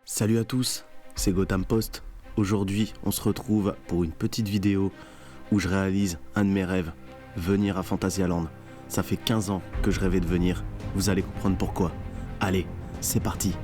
Salut à tous, c'est Gotham Post. Aujourd'hui, on se retrouve pour une petite vidéo où je réalise un de mes rêves, venir à Fantasyland. Ça fait 15 ans que je rêvais de venir, vous allez comprendre pourquoi. Allez, c'est parti.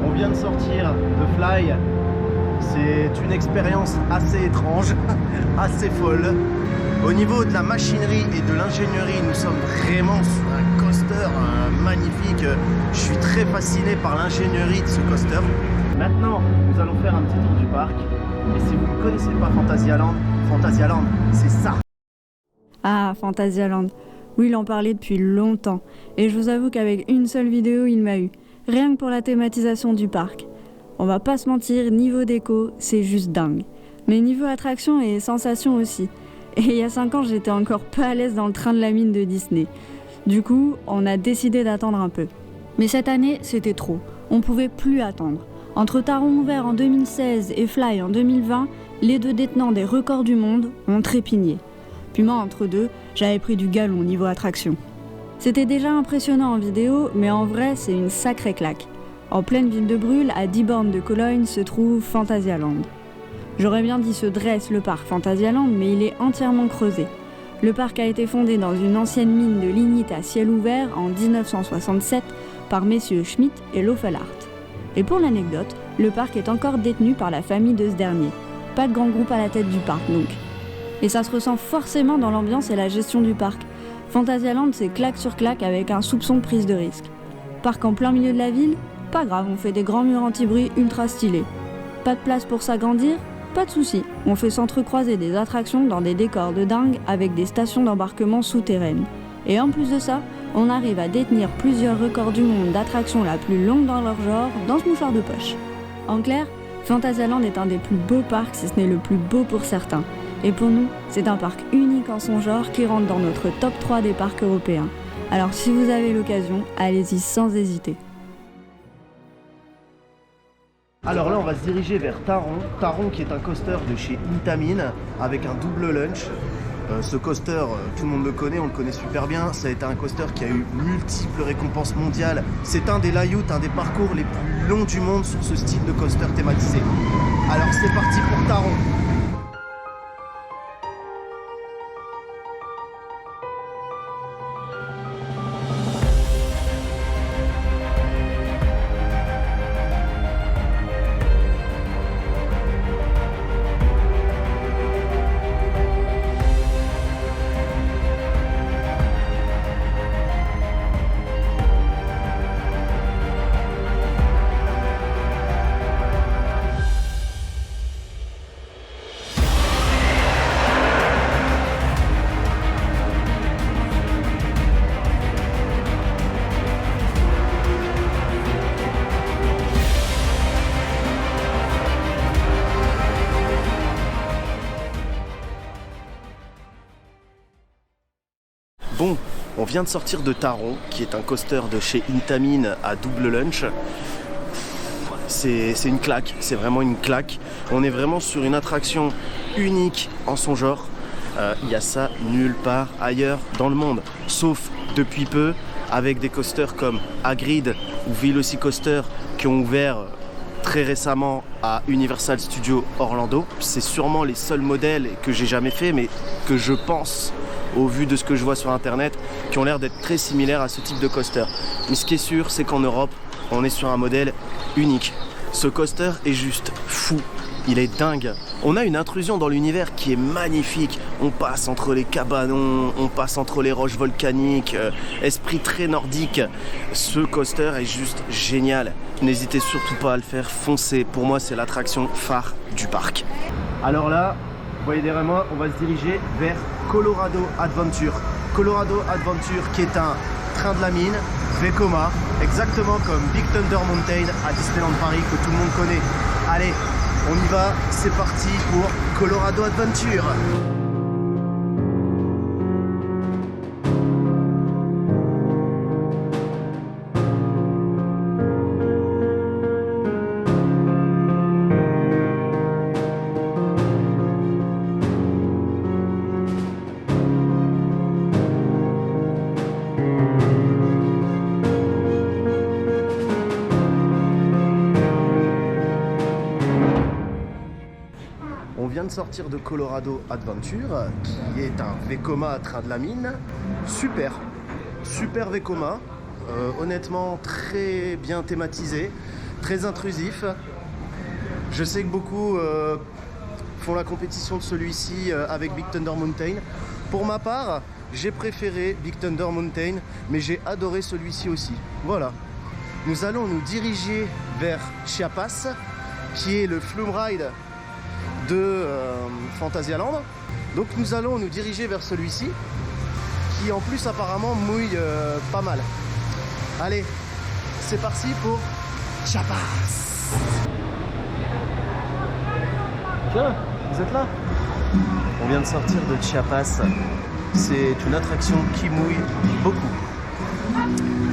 On vient de sortir de Fly, c'est une expérience assez étrange, assez folle. Au niveau de la machinerie et de l'ingénierie, nous sommes vraiment sur un coaster magnifique. Je suis très fasciné par l'ingénierie de ce coaster. Maintenant, nous allons faire un petit tour du parc. Et si vous ne connaissez pas Fantasyland, c'est ça. Ah, Fantasyland. Oui, il en parlait depuis longtemps. Et je vous avoue qu'avec une seule vidéo, il m'a eu. Rien que pour la thématisation du parc. On va pas se mentir, niveau déco, c'est juste dingue. Mais niveau attraction et sensations aussi. Et il y a 5 ans, j'étais encore pas à l'aise dans le train de la mine de Disney. Du coup, on a décidé d'attendre un peu. Mais cette année, c'était trop. On pouvait plus attendre. Entre Taron ouvert en 2016 et Fly en 2020, les deux détenants des records du monde ont trépigné. Puis moi, entre deux, j'avais pris du galon niveau attraction. C'était déjà impressionnant en vidéo, mais en vrai, c'est une sacrée claque. En pleine ville de Brûle, à 10 bornes de Cologne, se trouve Fantasyland. J'aurais bien dit se dresse le parc Fantasyland, mais il est entièrement creusé. Le parc a été fondé dans une ancienne mine de lignite à ciel ouvert en 1967 par messieurs Schmidt et Laufelart. Et pour l'anecdote, le parc est encore détenu par la famille de ce dernier. Pas de grand groupe à la tête du parc donc. Et ça se ressent forcément dans l'ambiance et la gestion du parc. Fantasyland, c'est claque sur claque avec un soupçon de prise de risque. Parc en plein milieu de la ville? Pas grave, on fait des grands murs anti-bruit ultra stylés. Pas de place pour s'agrandir? Pas de souci, on fait s'entrecroiser des attractions dans des décors de dingue avec des stations d'embarquement souterraines. Et en plus de ça, on arrive à détenir plusieurs records du monde d'attractions la plus longue dans leur genre dans ce mouchoir de poche. En clair, Fantasyland est un des plus beaux parcs, si ce n'est le plus beau pour certains. Et pour nous, c'est un parc unique en son genre qui rentre dans notre top 3 des parcs européens. Alors si vous avez l'occasion, allez-y sans hésiter. Alors là, on va se diriger vers Taron. Taron qui est un coaster de chez Intamin avec un double lunch. Ce coaster, tout le monde le connaît, on le connaît super bien. Ça a été un coaster qui a eu multiples récompenses mondiales. C'est un des layouts, un des parcours les plus longs du monde sur ce style de coaster thématisé. Alors c'est parti pour Taron. vient de sortir de Taron, qui est un coaster de chez Intamin à double lunch. C'est une claque, c'est vraiment une claque. On est vraiment sur une attraction unique en son genre. Il y a ça nulle part ailleurs dans le monde, sauf depuis peu avec des coasters comme Hagrid ou Velocicoaster qui ont ouvert très récemment à Universal Studios Orlando. C'est sûrement les seuls modèles que j'ai jamais fait, mais que je pense, au vu de ce que je vois sur internet, qui ont l'air d'être très similaires à ce type de coaster. Mais ce qui est sûr, c'est qu'en Europe, on est sur un modèle unique. Ce coaster est juste fou, il est dingue. On a une intrusion dans l'univers qui est magnifique. On passe entre les cabanons, on passe entre les roches volcaniques, esprit très nordique. Ce coaster est juste génial. N'hésitez surtout pas à le faire, foncez. Pour moi, c'est l'attraction phare du parc. Alors là, vous voyez derrière moi, on va se diriger vers Colorado Adventure. Colorado Adventure qui est un train de la mine, Vekoma, exactement comme Big Thunder Mountain à Disneyland Paris que tout le monde connaît. Allez, on y va, c'est parti pour Colorado Adventure. On vient de sortir de Colorado Adventure, qui est un Vekoma train de la mine. Super, super Vekoma. Honnêtement, très bien thématisé, très intrusif. Je sais que beaucoup font la compétition de celui-ci avec Big Thunder Mountain. Pour ma part, j'ai préféré Big Thunder Mountain, mais j'ai adoré celui-ci aussi. Voilà. Nous allons nous diriger vers Chiapas, qui est le Flume Ride de Fantasyland. Donc nous allons nous diriger vers celui-ci qui en plus apparemment mouille pas mal. Allez, c'est parti pour Chiapas. Tiens, vous êtes là? On vient de sortir de Chiapas. C'est une attraction qui mouille beaucoup.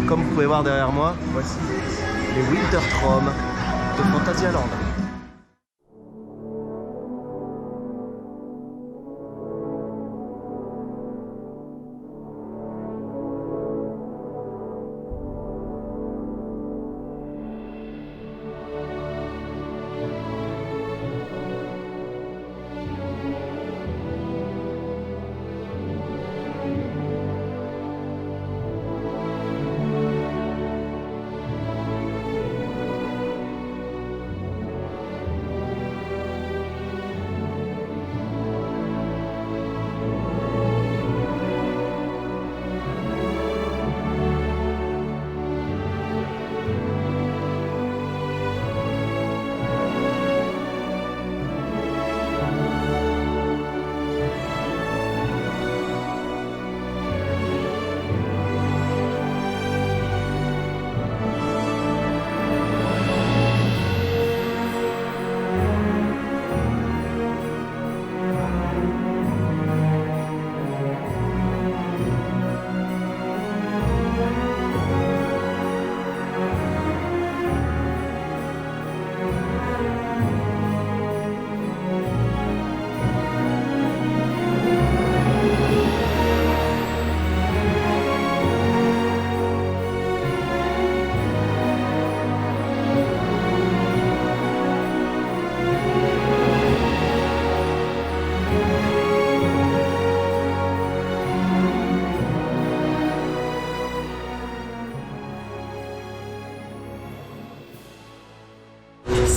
Comme vous pouvez voir derrière moi, voici les Winter Trom de Fantasyland.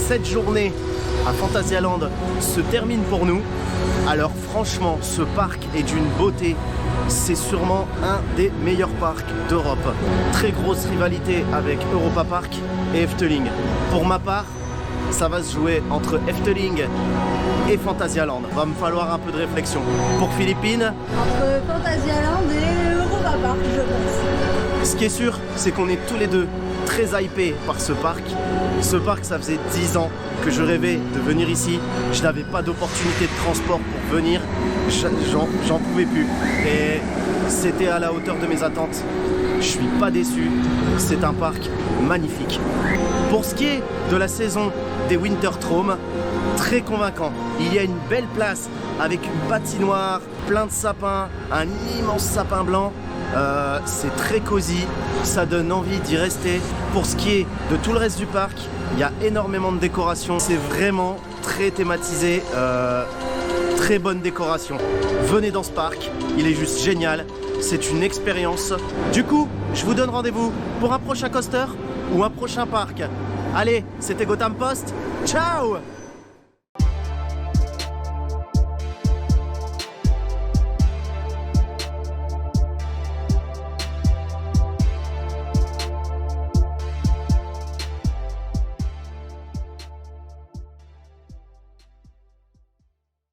Cette journée à Fantasyland se termine pour nous. Alors franchement, ce parc est d'une beauté. C'est sûrement un des meilleurs parcs d'Europe. Très grosse rivalité avec Europa Park et Efteling. Pour ma part, ça va se jouer entre Efteling et Fantasyland. Va me falloir un peu de réflexion. Pour Philippine, Entre Fantasyland et Europa Park, je pense. ce qui est sûr, c'est qu'on est tous les deux très hypé par ce parc. Ce parc, ça faisait 10 ans que je rêvais de venir ici. Je n'avais pas d'opportunité de transport pour venir. J'en pouvais plus. Et c'était à la hauteur de mes attentes. Je suis pas déçu. C'est un parc magnifique. Pour ce qui est de la saison des Wintertraum, très convaincant. Il y a une belle place avec une patinoire, plein de sapins, un immense sapin blanc. C'est très cosy, ça donne envie d'y rester. Pour ce qui est de tout le reste du parc, il y a énormément de décorations. C'est vraiment très thématisé, très bonne décoration. Venez dans ce parc, il est juste génial. C'est une expérience. Du coup, je vous donne rendez-vous pour un prochain coaster ou un prochain parc. Allez, c'était Gotham Post. Ciao!